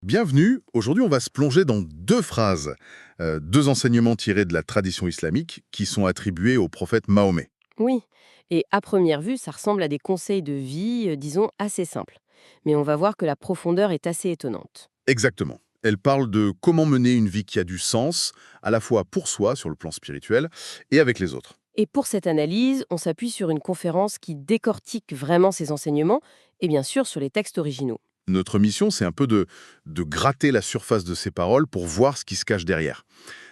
Bienvenue, aujourd'hui on va se plonger dans deux phrases, deux enseignements tirés de la tradition islamique qui sont attribués au prophète Mahomet. Oui, et à première vue, ça ressemble à des conseils de vie, disons, assez simples. Mais on va voir que la profondeur est assez étonnante. Exactement. Elle parle de comment mener une vie qui a du sens, à la fois pour soi sur le plan spirituel et avec les autres. Et pour cette analyse, on s'appuie sur une conférence qui décortique vraiment ces enseignements, et bien sûr sur les textes originaux. Notre mission, c'est un peu de gratter la surface de ces paroles pour voir ce qui se cache derrière.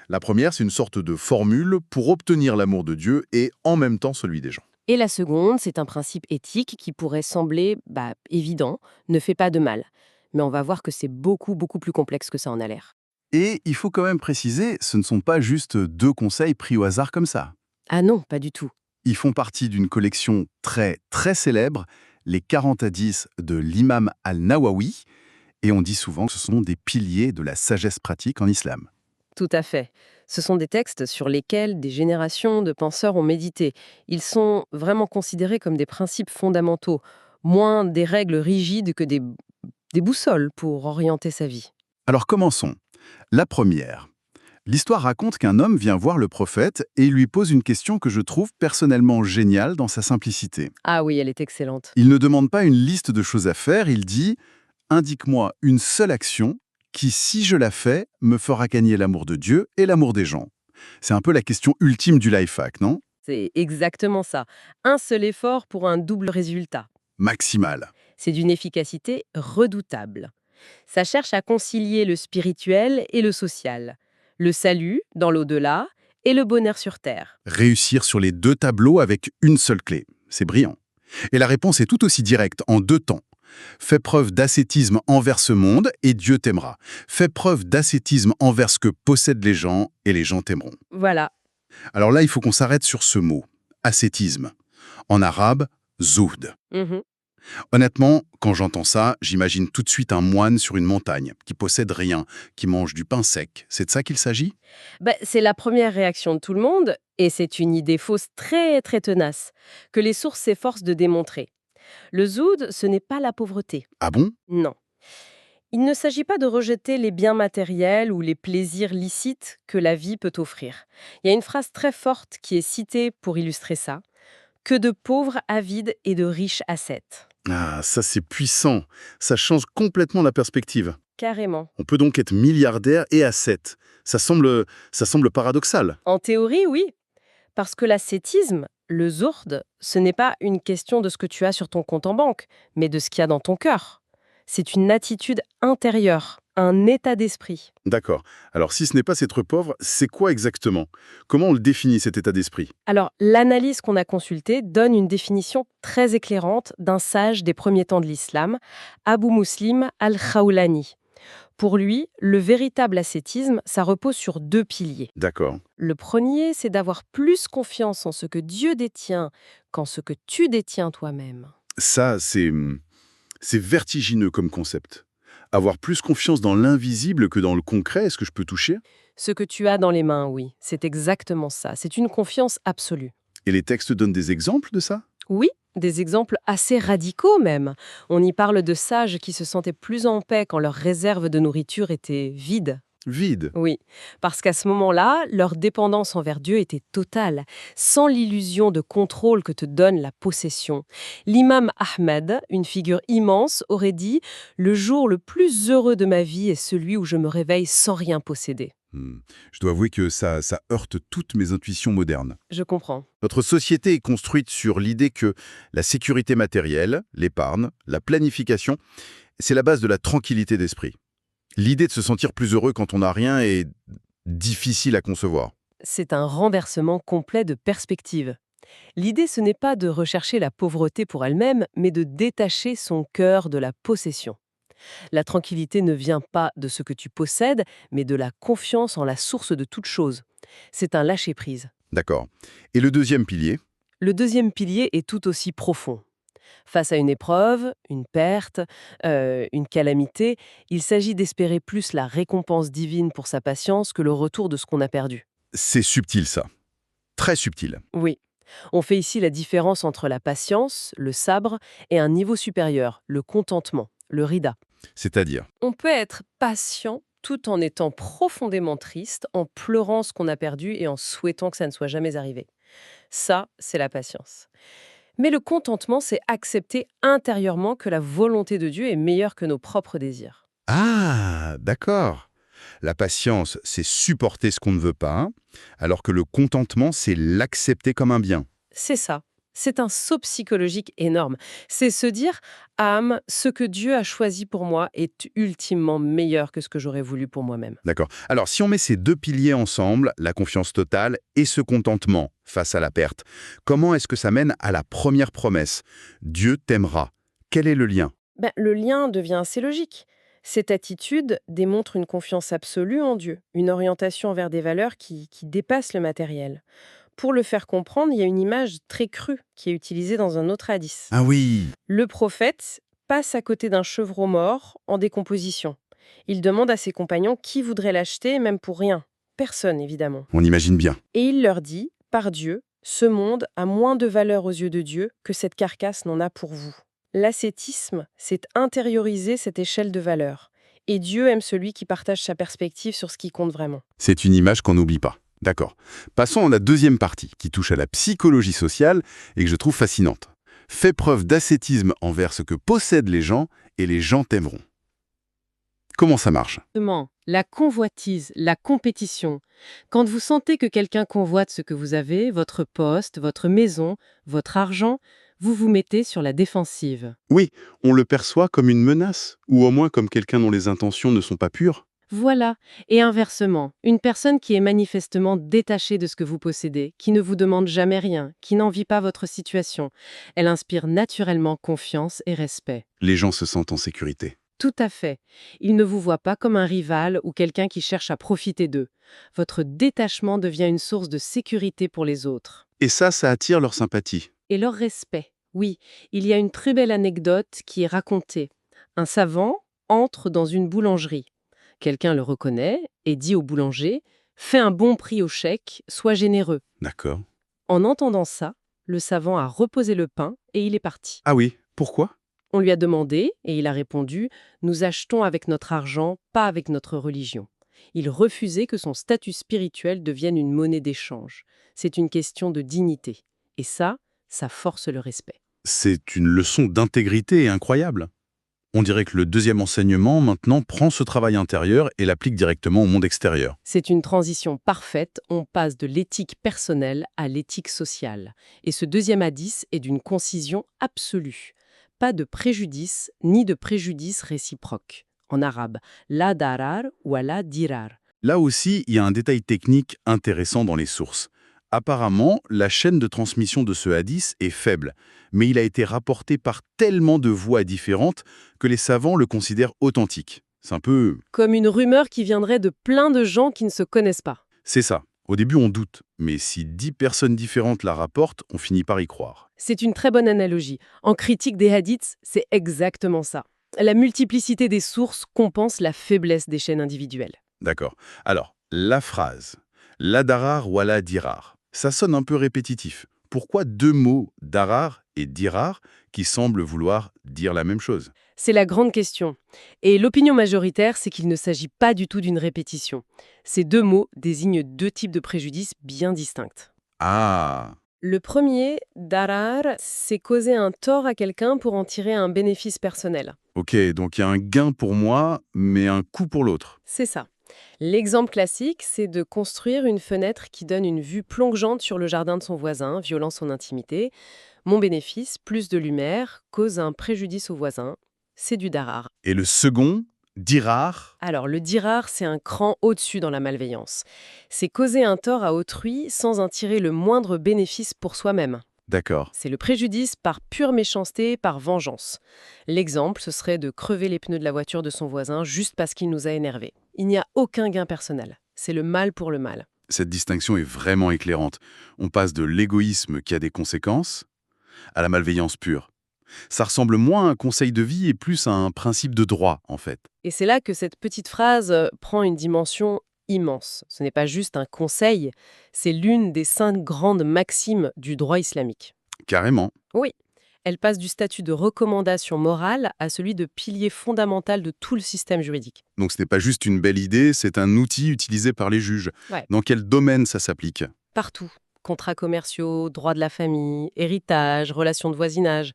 La première, c'est une sorte de formule pour obtenir l'amour de Dieu et en même temps celui des gens. Et la seconde, c'est un principe éthique qui pourrait sembler évident, ne fait pas de mal. Mais on va voir que c'est beaucoup, beaucoup plus complexe que ça en a l'air. Et il faut quand même préciser, ce ne sont pas juste deux conseils pris au hasard comme ça. Ah non, pas du tout. Ils font partie d'une collection très très célèbre, les 40 hadiths de l'imam al-Nawawi, et on dit souvent que ce sont des piliers de la sagesse pratique en islam. Tout à fait. Ce sont des textes sur lesquels des générations de penseurs ont médité. Ils sont vraiment considérés comme des principes fondamentaux, moins des règles rigides que des boussoles pour orienter sa vie. Alors commençons. La première. L'histoire raconte qu'un homme vient voir le prophète et il lui pose une question que je trouve personnellement géniale dans sa simplicité. Ah oui, elle est excellente. Il ne demande pas une liste de choses à faire, il dit indique-moi une seule action qui, si je la fais, me fera gagner l'amour de Dieu et l'amour des gens. C'est un peu la question ultime du life hack, non? C'est exactement ça. Un seul effort pour un double résultat. Maximal. C'est d'une efficacité redoutable. Ça cherche à concilier le spirituel et le social, le salut dans l'au-delà et le bonheur sur Terre. Réussir sur les deux tableaux avec une seule clé. C'est brillant. Et la réponse est tout aussi directe, en deux temps. Fais preuve d'ascétisme envers ce monde et Dieu t'aimera. Fais preuve d'ascétisme envers ce que possèdent les gens et les gens t'aimeront. Voilà. Alors là, il faut qu'on s'arrête sur ce mot, ascétisme. En arabe, zuhd. Mhm. Honnêtement, quand j'entends ça, j'imagine tout de suite un moine sur une montagne, qui possède rien, qui mange du pain sec. C'est de ça qu'il s'agit? C'est la première réaction de tout le monde, et c'est une idée fausse très très tenace, que les sources s'efforcent de démontrer. Le zoud, ce n'est pas la pauvreté. Ah bon? Non. Il ne s'agit pas de rejeter les biens matériels ou les plaisirs licites que la vie peut offrir. Il y a une phrase très forte qui est citée pour illustrer ça. Que de pauvres avides et de riches ascètes. Ah, ça c'est puissant. Ça change complètement la perspective. Carrément. On peut donc être milliardaire et ascète. Ça semble paradoxal. En théorie, oui. Parce que l'ascétisme, le zourd, ce n'est pas une question de ce que tu as sur ton compte en banque, mais de ce qu'il y a dans ton cœur. C'est une attitude intérieure, un état d'esprit. D'accord. Alors si ce n'est pas être pauvre, c'est quoi exactement? Comment on le définit cet état d'esprit? Alors, l'analyse qu'on a consultée donne une définition très éclairante d'un sage des premiers temps de l'islam, Abu Muslim al-Khawlani. Pour lui, le véritable ascétisme, ça repose sur deux piliers. D'accord. Le premier, c'est d'avoir plus confiance en ce que Dieu détient qu'en ce que tu détiens toi-même. Ça, c'est vertigineux comme concept. Avoir plus confiance dans l'invisible que dans le concret, est-ce que je peux toucher? Ce que tu as dans les mains, oui, c'est exactement ça. C'est une confiance absolue. Et les textes donnent des exemples de ça? Oui, des exemples assez radicaux même. On y parle de sages qui se sentaient plus en paix quand leurs réserves de nourriture étaient vides. Vide. Oui, parce qu'à ce moment-là, leur dépendance envers Dieu était totale, sans l'illusion de contrôle que te donne la possession. L'imam Ahmed, une figure immense, aurait dit « Le jour le plus heureux de ma vie est celui où je me réveille sans rien posséder Hmm. Je dois avouer que ça heurte toutes mes intuitions modernes. ». Je comprends. Notre société est construite sur l'idée que la sécurité matérielle, l'épargne, la planification, c'est la base de la tranquillité d'esprit. L'idée de se sentir plus heureux quand on n'a rien est difficile à concevoir. C'est un renversement complet de perspective. L'idée, ce n'est pas de rechercher la pauvreté pour elle-même, mais de détacher son cœur de la possession. La tranquillité ne vient pas de ce que tu possèdes, mais de la confiance en la source de toute chose. C'est un lâcher-prise. D'accord. Et le deuxième pilier? Le deuxième pilier est tout aussi profond. Face à une épreuve, une perte, une calamité, il s'agit d'espérer plus la récompense divine pour sa patience que le retour de ce qu'on a perdu. C'est subtil ça. Très subtil. Oui, on fait ici la différence entre la patience, le sabre, et un niveau supérieur, le contentement, le rida. C'est-à-dire? On peut être patient tout en étant profondément triste, en pleurant ce qu'on a perdu et en souhaitant que ça ne soit jamais arrivé. Ça, c'est la patience. Mais le contentement, c'est accepter intérieurement que la volonté de Dieu est meilleure que nos propres désirs. Ah, d'accord. La patience, c'est supporter ce qu'on ne veut pas, hein, alors que le contentement, c'est l'accepter comme un bien. C'est ça. C'est un saut psychologique énorme. C'est se dire, âme, ce que Dieu a choisi pour moi est ultimement meilleur que ce que j'aurais voulu pour moi-même. D'accord. Alors, si on met ces deux piliers ensemble, la confiance totale et ce contentement face à la perte, comment est-ce que ça mène à la première promesse? Dieu t'aimera. Quel est le lien? Le lien devient assez logique. Cette attitude démontre une confiance absolue en Dieu, une orientation vers des valeurs qui dépassent le matériel. Pour le faire comprendre, il y a une image très crue qui est utilisée dans un autre hadith. Ah oui, Le prophète passe à côté d'un chevreau mort en décomposition. Il demande à ses compagnons qui voudrait l'acheter, même pour rien. Personne, évidemment. on imagine bien. Et il leur dit, par Dieu, ce monde a moins de valeur aux yeux de Dieu que cette carcasse n'en a pour vous. L'ascétisme, c'est intérioriser cette échelle de valeur. Et Dieu aime celui qui partage sa perspective sur ce qui compte vraiment. C'est une image qu'on n'oublie pas. D'accord. Passons à la deuxième partie, qui touche à la psychologie sociale et que je trouve fascinante. Fais preuve d'ascétisme envers ce que possèdent les gens et les gens t'aimeront. Comment ça marche? Justement, la convoitise, la compétition. Quand vous sentez que quelqu'un convoite ce que vous avez, votre poste, votre maison, votre argent, vous vous mettez sur la défensive. Oui, on le perçoit comme une menace, ou au moins comme quelqu'un dont les intentions ne sont pas pures. Voilà. Et inversement, une personne qui est manifestement détachée de ce que vous possédez, qui ne vous demande jamais rien, qui n'envie pas votre situation, elle inspire naturellement confiance et respect. Les gens se sentent en sécurité. Tout à fait. Ils ne vous voient pas comme un rival ou quelqu'un qui cherche à profiter d'eux. Votre détachement devient une source de sécurité pour les autres. Et ça attire leur sympathie. Et leur respect. Oui, il y a une très belle anecdote qui est racontée. Un savant entre dans une boulangerie. Quelqu'un le reconnaît et dit au boulanger « Fais un bon prix au chèque, sois généreux ». D'accord. En entendant ça, le savant a reposé le pain et il est parti. Ah oui, pourquoi? On lui a demandé et il a répondu « Nous achetons avec notre argent, pas avec notre religion ». Il refusait que son statut spirituel devienne une monnaie d'échange. C'est une question de dignité. Et ça force le respect. C'est une leçon d'intégrité incroyable. On dirait que le deuxième enseignement, maintenant, prend ce travail intérieur et l'applique directement au monde extérieur. C'est une transition parfaite, on passe de l'éthique personnelle à l'éthique sociale. Et ce deuxième hadith est d'une concision absolue. Pas de préjudice, ni de préjudice réciproque. En arabe, la darar ou la dirar. Là aussi, il y a un détail technique intéressant dans les sources. Apparemment, la chaîne de transmission de ce hadith est faible, mais il a été rapporté par tellement de voix différentes que les savants le considèrent authentique. C'est un peu... Comme une rumeur qui viendrait de plein de gens qui ne se connaissent pas. C'est ça. Au début, on doute, mais si 10 personnes différentes la rapportent, on finit par y croire. C'est une très bonne analogie. En critique des hadiths, c'est exactement ça. La multiplicité des sources compense la faiblesse des chaînes individuelles. D'accord. Alors, la phrase « la darar wa la dirar », ça sonne un peu répétitif. Pourquoi deux mots « darar » et « dirar » qui semblent vouloir dire la même chose? C'est la grande question. Et l'opinion majoritaire, c'est qu'il ne s'agit pas du tout d'une répétition. Ces deux mots désignent deux types de préjudices bien distincts. Ah, Le premier, darar, c'est causer un tort à quelqu'un pour en tirer un bénéfice personnel. ok, donc il y a un gain pour moi, mais un coût pour l'autre. C'est ça. L'exemple classique, c'est de construire une fenêtre qui donne une vue plongeante sur le jardin de son voisin, violant son intimité. Mon bénéfice, plus de lumière, cause un préjudice au voisin. C'est du darar. Et le second, dirar, Alors, le dirar, c'est un cran au-dessus dans la malveillance. C'est causer un tort à autrui sans en tirer le moindre bénéfice pour soi-même. d'accord. C'est le préjudice par pure méchanceté, par vengeance. L'exemple, ce serait de crever les pneus de la voiture de son voisin juste parce qu'il nous a énervés. Il n'y a aucun gain personnel. C'est le mal pour le mal. Cette distinction est vraiment éclairante. On passe de l'égoïsme qui a des conséquences à la malveillance pure. Ça ressemble moins à un conseil de vie et plus à un principe de droit, en fait. Et c'est là que cette petite phrase prend une dimension immense. Ce n'est pas juste un conseil, c'est l'une des 5 grandes maximes du droit islamique. Carrément. Oui, Elle passe du statut de recommandation morale à celui de pilier fondamental de tout le système juridique. Donc ce n'est pas juste une belle idée, c'est un outil utilisé par les juges. Ouais. Dans quel domaine ça s'applique? Partout. Contrats commerciaux, droit de la famille, héritage, relations de voisinage.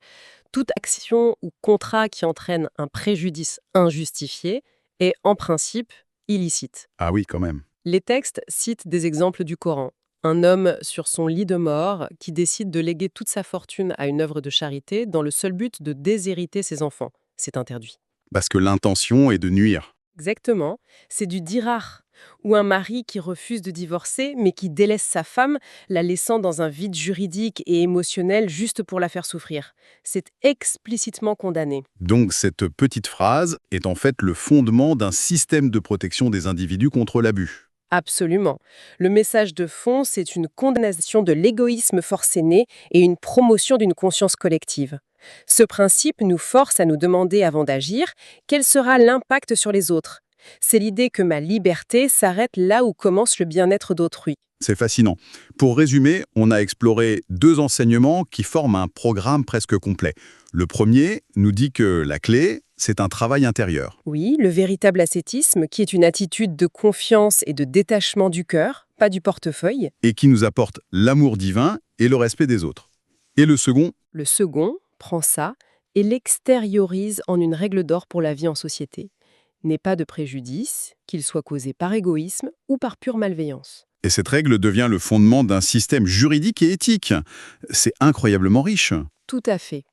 Toute action ou contrat qui entraîne un préjudice injustifié est, en principe, illicite. Ah oui, quand même. Les textes citent des exemples du Coran. Un homme sur son lit de mort qui décide de léguer toute sa fortune à une œuvre de charité dans le seul but de déshériter ses enfants. C'est interdit. Parce que l'intention est de nuire. Exactement, c'est du dirar. Ou un mari qui refuse de divorcer mais qui délaisse sa femme, la laissant dans un vide juridique et émotionnel juste pour la faire souffrir. C'est explicitement condamné. Donc cette petite phrase est en fait le fondement d'un système de protection des individus contre l'abus. Absolument. Le message de fond, c'est une condamnation de l'égoïsme forcené et une promotion d'une conscience collective. Ce principe nous force à nous demander avant d'agir quel sera l'impact sur les autres. C'est l'idée que ma liberté s'arrête là où commence le bien-être d'autrui. C'est fascinant. Pour résumer, on a exploré 2 enseignements qui forment un programme presque complet. Le premier nous dit que la clé, c'est un travail intérieur. Oui, le véritable ascétisme, qui est une attitude de confiance et de détachement du cœur, pas du portefeuille. Et qui nous apporte l'amour divin et le respect des autres. Et le second, Le second prend ça et l'extériorise en une règle d'or pour la vie en société. N'aie pas de préjudice, qu'il soit causé par égoïsme ou par pure malveillance. et cette règle devient le fondement d'un système juridique et éthique. C'est incroyablement riche. Tout à fait.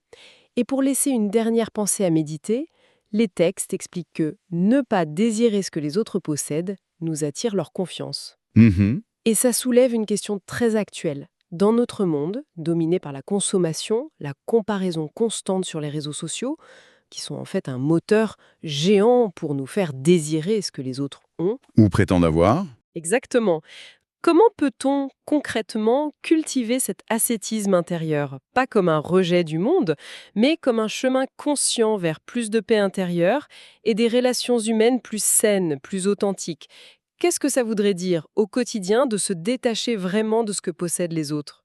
Et pour laisser une dernière pensée à méditer, les textes expliquent que ne pas désirer ce que les autres possèdent nous attire leur confiance. Mhm. Et ça soulève une question très actuelle. Dans notre monde, dominé par la consommation, la comparaison constante sur les réseaux sociaux, qui sont en fait un moteur géant pour nous faire désirer ce que les autres ont. Ou prétendent avoir. Exactement. Comment peut-on concrètement cultiver cet ascétisme intérieur? Pas comme un rejet du monde, mais comme un chemin conscient vers plus de paix intérieure et des relations humaines plus saines, plus authentiques. Qu'est-ce que ça voudrait dire au quotidien de se détacher vraiment de ce que possèdent les autres?